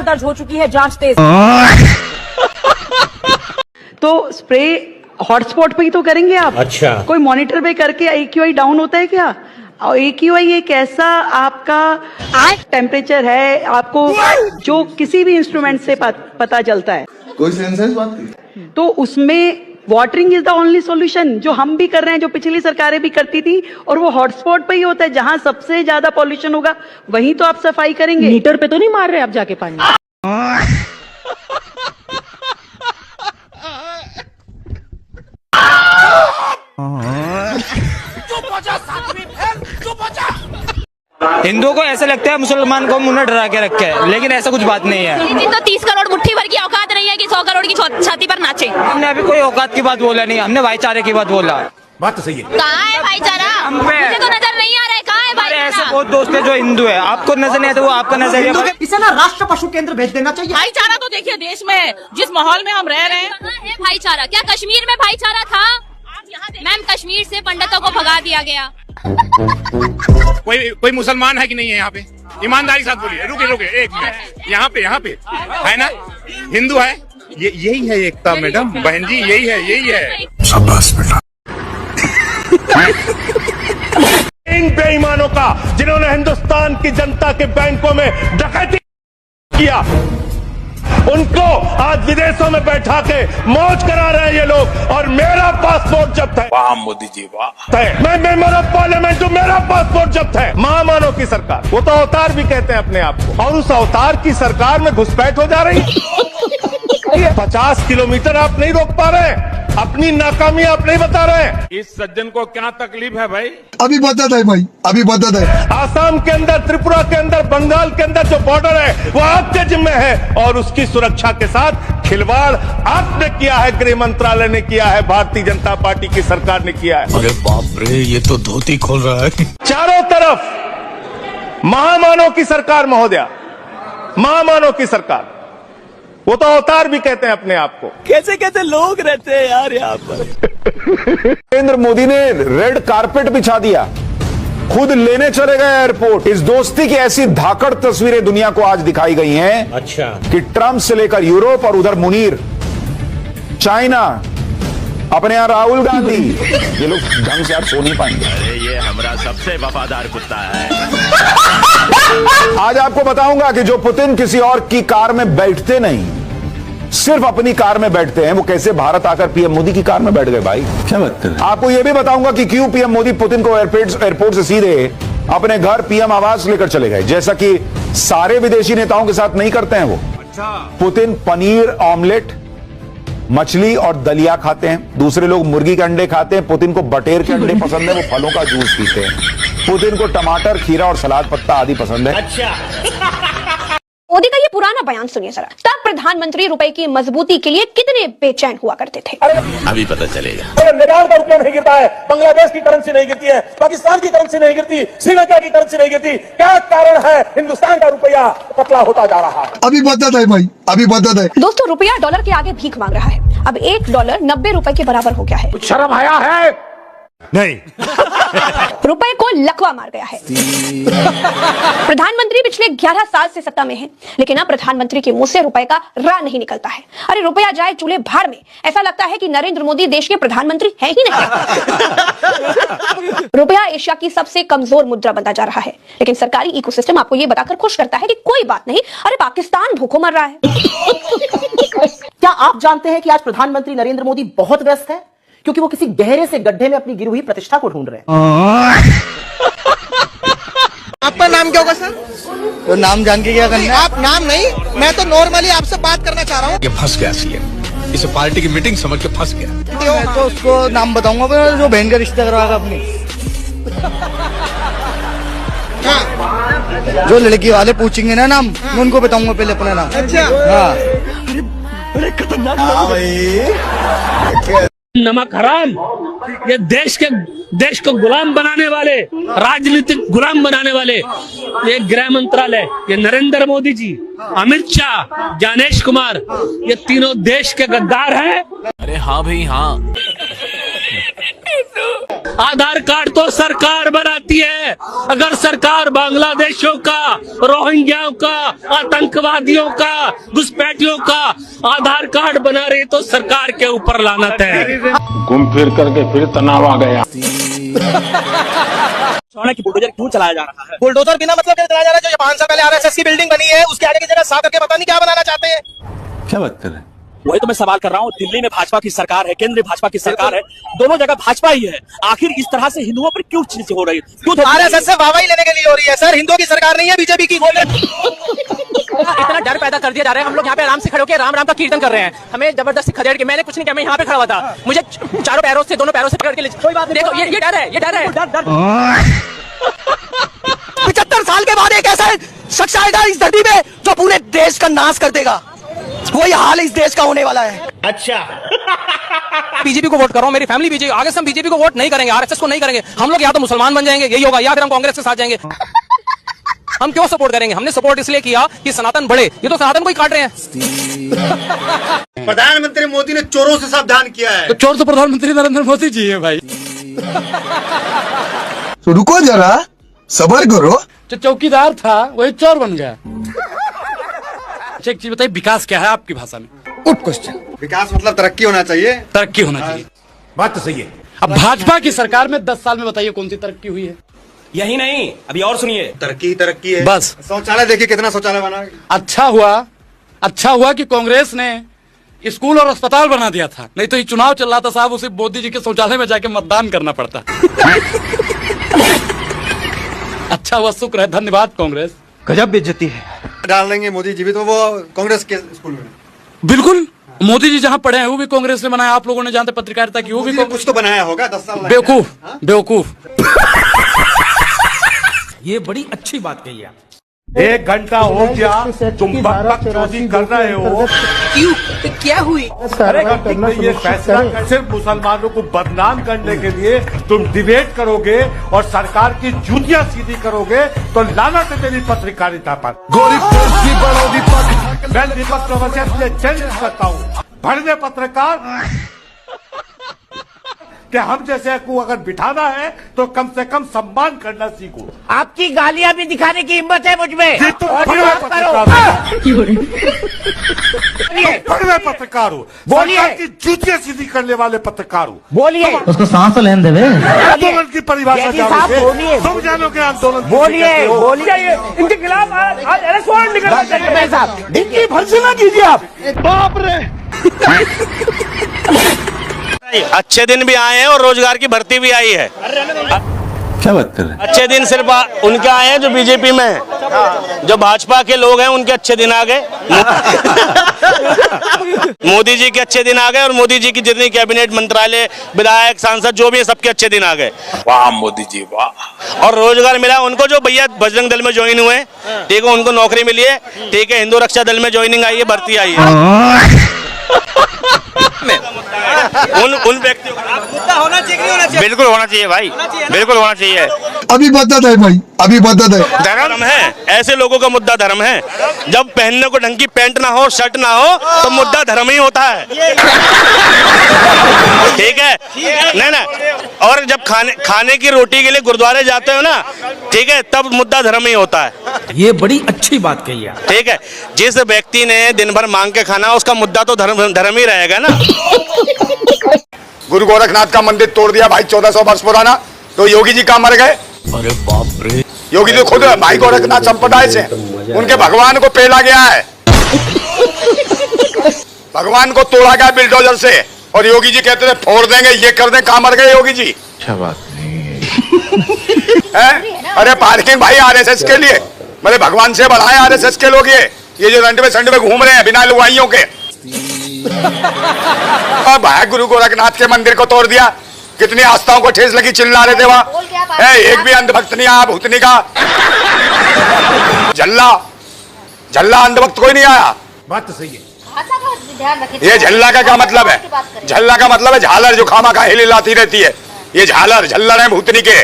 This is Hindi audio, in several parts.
दर्ज हो चुकी है, जांच तेज। तो स्प्रे हॉटस्पॉट पे ही तो करेंगे आप। अच्छा, कोई मॉनिटर पे करके AQI डाउन होता है क्या? और AQI एक ऐसा आपका टेम्परेचर है, आपको जो किसी भी इंस्ट्रूमेंट से पता चलता है। कोई सेंस है इस बात की? तो उसमें watering is the only solution, जो हम भी कर रहे हैं, जो पिछली सरकारें भी करती थी। और वो हॉटस्पॉट पे ही होता है, जहां सबसे ज्यादा पॉल्यूशन होगा वहीं तो आप सफाई करेंगे। मीटर पे तो नहीं मार रहे आप जाके पानी? हिंदुओं को ऐसा लगता है मुसलमान को मुंह डरा के रखे है, लेकिन ऐसा कुछ बात नहीं है। तो 30 करोड़ मुट्ठी भर की औकात नहीं है कि 100 करोड़ की छाती पर नाचे। हमने अभी कोई औकात की बात बोला नहीं, हमने भाईचारे की बात बोला। बात तो सही है। कहाँ है भाईचारा? मुझे तो नजर नहीं आ रहा है, कहाँ है भाईचारा? ऐसे बहुत दोस्त है जो हिंदू है, आपको नजर नहीं आता, वो आपका नजर। इसे ना राष्ट्र पशु केंद्र भेज देना चाहिए। भाईचारा तो देखिए देश में जिस माहौल में हम रह रहे हैं। कहाँ है भाईचारा? क्या कश्मीर में भाईचारा था? मैम, कश्मीर से पंडितों को भगा दिया गया। कोई मुसलमान है कि नहीं है यहाँ पे? ईमानदारी के साथ बोलिए। रुके एक मिनट, यहाँ पे है ना? हिंदू है? यही है एकता मैडम, बहन जी, यही है। शाबाश बेटा। इन बेईमानों का, जिन्होंने हिंदुस्तान की जनता के बैंकों में डकैती किया, उनको आज विदेशों में बैठा के मौज करा रहे हैं ये लोग। और मेरा पासपोर्ट जब्त है। वाह मोदी जी वाह। मैं मेरा पार्लियामेंट, जो मेरा पासपोर्ट जब्त है। महामानव की सरकार, वो तो अवतार भी कहते हैं अपने आप को, और उस अवतार की सरकार में घुसपैठ हो जा रही है। 50 किलोमीटर आप नहीं रोक पा रहे, अपनी नाकामी आप नहीं बता रहे। इस सज्जन को क्या तकलीफ है भाई? अभी बता दे भाई, अभी बता दे। आसाम के अंदर, त्रिपुरा के अंदर, बंगाल के अंदर जो बॉर्डर है वो आपके जिम्मे है, और उसकी सुरक्षा के साथ खिलवाड़ आपने किया है, गृह मंत्रालय ने किया है, भारतीय जनता पार्टी की सरकार ने किया है। अरे बाप रे, ये तो धोती खोल रहा है। चारों तरफ महामानव की सरकार महोदया, महामानव की सरकार, वो तो अवतार भी कहते हैं अपने आप को। कैसे कैसे लोग रहते हैं यार यहाँ पर। नरेंद्र मोदी ने रेड कारपेट बिछा दिया, खुद लेने चले गए एयरपोर्ट। इस दोस्ती की ऐसी धाकड़ तस्वीरें दुनिया को आज दिखाई गई हैं। अच्छा, कि ट्रंप से लेकर यूरोप और उधर मुनीर चाइना, अपने यहां राहुल गांधी, ये लोग ढंग से आप सो नहीं पाएंगे। अरे ये हमारा सबसे वफादार कुत्ता है। आज आपको बताऊंगा कि जो पुतिन किसी और की कार में बैठते नहीं, सिर्फ अपनी कार में बैठते हैं, वो कैसे भारत आकर पीएम मोदी की कार में बैठ गए। भाई क्या बात कर रहे हैं? आपको यह भी बताऊंगा कि क्यों पीएम मोदी पुतिन को एयरपोर्ट से सीधे अपने घर पीएम आवास लेकर चले गए, जैसा कि सारे विदेशी नेताओं के साथ नहीं करते हैं वो। पुतिन पनीर ऑमलेट, मछली और दलिया खाते हैं, दूसरे लोग मुर्गी के अंडे खाते हैं, पुतिन को बटेर के अंडे पसंद है, वो फलों का जूस पीते हैं। पुतिन को टमाटर, खीरा और सलाद पत्ता आदि पसंद है। अच्छा। मोदी का ये पुराना बयान सुनिए जरा। तब प्रधानमंत्री रुपए की मजबूती के लिए कितने बेचैन हुआ करते थे। अभी पता चलेगा। नेपाल का रुपया नहीं गिरता है, बांग्लादेश की करेंसी नहीं गिरती है, पाकिस्तान की करेंसी नहीं गिरती, श्रीलंका की करेंसी नहीं गिरती। क्या कारण है हिंदुस्तान का रुपया पतला होता जा रहा है? अभी बता दे भाई, अभी बता दे। दोस्तों, रुपया डॉलर के आगे भीख मांग रहा है। अब $1 90 रुपए के बराबर हो गया है। कुछ शर्म आया है? नहीं। रुपए को लकवा मार गया है। प्रधानमंत्री पिछले 11 साल से सत्ता में है, लेकिन अब प्रधानमंत्री के मुंह से रुपए का रा नहीं निकलता है। अरे रुपया जाए चूल्हे भाड़ में, ऐसा लगता है कि नरेंद्र मोदी देश के प्रधानमंत्री हैं ही नहीं। रुपया एशिया की सबसे कमजोर मुद्रा बनता जा रहा है, लेकिन सरकारी इकोसिस्टम आपको यह बताकर खुश करता है कि कोई बात नहीं, अरे पाकिस्तान भूखों मर रहा है। क्या आप जानते हैं कि आज प्रधानमंत्री नरेंद्र मोदी बहुत व्यस्त है, क्योंकि वो किसी गहरे से गड्ढे में अपनी गिरी हुई प्रतिष्ठा को ढूंढ रहे हैं। आपका नाम क्या होगा सर? तो नाम जान के क्या करना? आप नाम नहीं, मैं तो नॉर्मली आपसे बात करना चाह रहा हूँ। ये फंस गया सीएम, इसे पार्टी की मीटिंग समझ के फंस गया। मैं तो उसको नाम बताऊंगा जो बहन का रिश्ता करवाएगा अपनी। जो लड़की वाले पूछेंगे ना नाम, मैं उनको बताऊंगा पहले अपना नाम। अच्छा। हाँ। अरे खतरनाक। नमक हराम, ये देश को गुलाम बनाने वाले, राजनीतिक गुलाम बनाने वाले, ये गृह मंत्रालय, ये नरेंद्र मोदी जी, अमित शाह, ज्ञानेश कुमार, ये तीनों देश के गद्दार हैं। अरे हाँ भाई हाँ। आधार कार्ड तो सरकार बनाती है। अगर सरकार बांग्लादेशियों का, रोहिंग्याओं का, आतंकवादियों का, घुसपैठियों का आधार कार्ड बना रही तो सरकार के ऊपर लानत है। घूम फिर करके फिर तनाव आ गया। की बुलडोजर क्यों चलाया जा रहा है? बुलडोजर बिना मतलब के चलाया जा रहा है। जो 5 साल पहले आरएसएस की बिल्डिंग बनी है उसके आगे की जगह साफ करके पता नहीं क्या बनाना चाहते हैं। क्या बात कर रहे हैं? वही तो मैं सवाल कर रहा हूँ। दिल्ली में भाजपा की सरकार है, केंद्र में भाजपा की सरकार है, दोनों जगह भाजपा ही है। आखिर इस तरह से हिंदुओं पर क्यों चीजें हो रही है? क्यों आरएसएस से वाहवाही लेने के लिए हो रही है सर। हिंदुओं की सरकार नहीं है, बीजेपी की। इतना डर पैदा कर दिया जा रहा है। हम लोग यहाँ पे आराम से खड़े होकर राम राम का कीर्तन कर रहे हैं। हमें जबरदस्ती खदेड़ के, मैंने कुछ नहीं किया, मैं यहाँ पे खड़ा हुआ था, मुझे चारों पैरों से, दोनों पैरों से पकड़ के ले। कोई बात नहीं, देखो ये डर है, ये डर है। 75 साल के बाद एक ऐसा शख्स आएगा इस धरती पे जो पूरे देश का नाश कर देगा। वही हाल इस देश का होने वाला है। अच्छा बीजेपी को वोट करो, मेरी फैमिली बीजेपी। आगे से हम बीजेपी को वोट नहीं करेंगे, आरएसएस को नहीं करेंगे। हम लोग या तो मुसलमान बन जाएंगे, यही होगा, या फिर हम कांग्रेस के साथ जाएंगे। हम क्यों सपोर्ट करेंगे? हमने सपोर्ट इसलिए किया कि सनातन बढ़े। ये तो सनातन को ही काट रहे हैं। प्रधानमंत्री मोदी ने चोरों से सावधान किया है। तो चोर तो प्रधानमंत्री नरेंद्र मोदी जी है भाई। तो रुको जरा, सबर करो। जो चौकीदार था वही चोर बन गया। अच्छा एक चीज बताइए, विकास क्या है आपकी भाषा में? Good question. विकास मतलब तरक्की होना चाहिए। तरक्की होना चाहिए, बात तो सही है। अब भाजपा की सरकार में 10 साल में बताइए कौन सी तरक्की हुई है? यही नहीं, अभी और सुनिए। तरक्की है बस। शौचालय देखिए कितना शौचालय बना। अच्छा हुआ कि कांग्रेस ने स्कूल और अस्पताल बना दिया था, नहीं तो ये चुनाव चल रहा था साहब, उसे मोदी जी के शौचालय में जाके मतदान करना पड़ता। अच्छा हुआ, शुक्र है, धन्यवाद कांग्रेस। गजब बेइज्जती है। डाल देंगे मोदी जी भी तो वो कांग्रेस के स्कूल में। बिल्कुल, मोदी जी जहाँ पढ़े हैं वो भी कांग्रेस ने बनाया। आप लोगों ने जानते पत्रकारिता की, वो भी कुछ तो बनाया होगा। 10 साल बेवकूफ। ये बड़ी अच्छी बात कही है। 1 घंटा हो गया तुम बकचोदी कर रहे हो। क्यों? तो क्या हुई? अरे ये फैसला सिर्फ मुसलमानों को बदनाम करने के लिए तुम डिबेट करोगे और सरकार की जूतियां सीधी करोगे तो लानत है तेरी पत्रकारिता पर। मैं दीपक प्रवचन से चैलेंज करता हूँ, भरने पत्रकार कि हम जैसे को अगर बिठाना है तो कम से कम सम्मान करना सीखो। आपकी गालियां भी दिखाने की हिम्मत है मुझ में। तो पत्रकार हो, बोलिए। की जूतियां सीधी करने वाले पत्रकार हो, बोलिए। उसको सांस लेने देवे। आंदोलन की परिभाषा जानोगे, तुम जानोगे आंदोलन। बोलिए इनके खिलाफ आज अरेस्ट वारंट निकलना चाहिए साहब। इनकी भर्त्सना कीजिए आप। बाप रे। अच्छे दिन भी आए हैं और रोजगार की भर्ती भी आई है। क्या बात कर रहे हैं? अच्छे दिन सिर्फ उनके आए हैं जो बीजेपी में हैं। जो भाजपा के लोग हैं उनके अच्छे दिन आ गए। मोदी जी के अच्छे दिन आ गए और मोदी जी की जितनी कैबिनेट, मंत्रालय, विधायक, सांसद जो भी है सबके अच्छे दिन आ गए। वाह मोदी जी वाह। और रोजगार मिला उनको जो भैया बजरंग दल में ज्वाइन हुए, ठीक है, उनको नौकरी मिली है, ठीक है, हिंदू रक्षा दल में ज्वाइनिंग आई है, भर्ती आई है। उन व्यक्तियों का मुद्दा होना चाहिए, नहीं होना चाहिए? बिल्कुल होना चाहिए भाई, बिल्कुल होना चाहिए। अभी बदत है भाई, अभी बदत है। धर्म है, ऐसे लोगों का मुद्दा धर्म है। जब पहनने को ढंग की पैंट ना हो, शर्ट ना हो, तो मुद्दा धर्म ही होता है। ठीक है, नहीं ना। और जब खाने की रोटी के लिए गुरुद्वारे जाते हो ना, ठीक है, तब मुद्दा धर्म ही होता है। ये बड़ी अच्छी बात कही है। ठीक है, जिस व्यक्ति ने दिन भर मांग के खाना, उसका मुद्दा तो धर्म ही रहेगा ना। गुरु गोरखनाथ का मंदिर तोड़ दिया भाई 1400 वर्ष पुराना, तो योगी जी कहाँ मर गए? अरे बाप रे, योगी जी खुद भाई गोरखनाथ संप्रदाय से, उनके भगवान को पेला गया है। भगवान को तोड़ा गया बिल्डोजर से, और योगी जी कहते थे फोड़ देंगे, ये कर दें। कहाँ मर गए योगी जी? अच्छा बात नहीं है। अरे पार्किंग भाई आरएसएस के लिए, मेरे भगवान से बढ़ाए आरएसएस के लोग। ये जो संडे में घूम रहे हैं बिना लुगाइयों के। और भाई गुरु गोरखनाथ के मंदिर को तोड़ दिया, कितनी आस्थाओं को ठेस लगी, चिल्ला रहे थे वहां। एक भी अंधभक्त नहीं आया, भूतनी का झल्ला अंधभक्त कोई नहीं आया। बात तो सही है। ये झल्ला का क्या मतलब है? झल्ला का मतलब है झालर, जो खामा खा हिलाती रहती है। ये झल्लर है भूतनी के।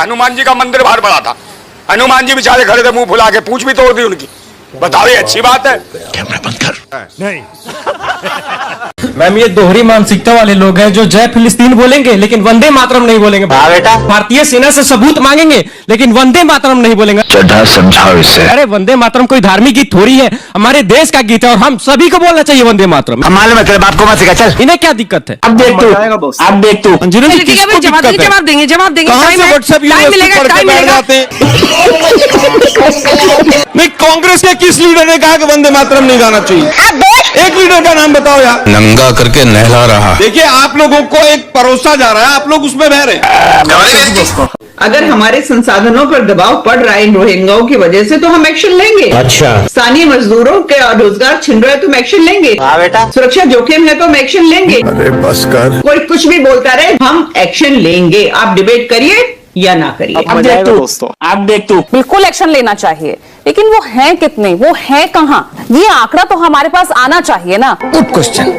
हनुमान जी का मंदिर बाहर पड़ा था, हनुमान जी बेचारे खड़े थे मुंह फुला के, पूंछ भी तोड़ दी उनकी। बताओ ये अच्छी बात है? कैमरा बंद कर। नहीं मैम ये दोहरी मानसिकता वाले लोग हैं जो जय फिलिस्तीन बोलेंगे लेकिन वंदे मातरम नहीं बोलेंगे। बेटा भारतीय सेना से सबूत मांगेंगे लेकिन वंदे मातरम नहीं बोलेंगे। चढ़ा समझाओ इसे। अरे वंदे मातरम कोई धार्मिक गीत थोड़ी है, हमारे देश का गीत है और हम सभी को बोलना चाहिए वंदे मातरम। मालूम है तेरे बाप को मत सिखा, चल। इन्हें क्या दिक्कत है? अब देख तू, अब देख तू। जवाब देंगे कहाँ से व्हाट्सएप नहीं, कांग्रेस के किस लीडर ने कहा कि वंदे मातरम नहीं गाना चाहिए? एक लीडर का नाम बताओ यार। नंगा करके नहला रहा। देखिए आप लोगों को एक परोसा जा रहा है, आप लोग उसमें बह रहे हैं। अगर हमारे संसाधनों पर दबाव पड़ रहा है इन रोहिंग्याओं की वजह से तो हम एक्शन लेंगे। अच्छा। स्थानीय मजदूरों के रोजगार छिन रहा है तो हम एक्शन लेंगे। हाँ बेटा। सुरक्षा जोखिम है तो हम एक्शन लेंगे। अरे बस कर। कोई कुछ भी बोलता रहे, हम एक्शन लेंगे। आप डिबेट करिए या ना करिए। अब देख तू दोस्तों, अब देख तू। बिल्कुल एक्शन लेना चाहिए, लेकिन वो हैं कितने, वो हैं कहाँ, ये आंकड़ा तो हमारे पास आना चाहिए ना। Good question.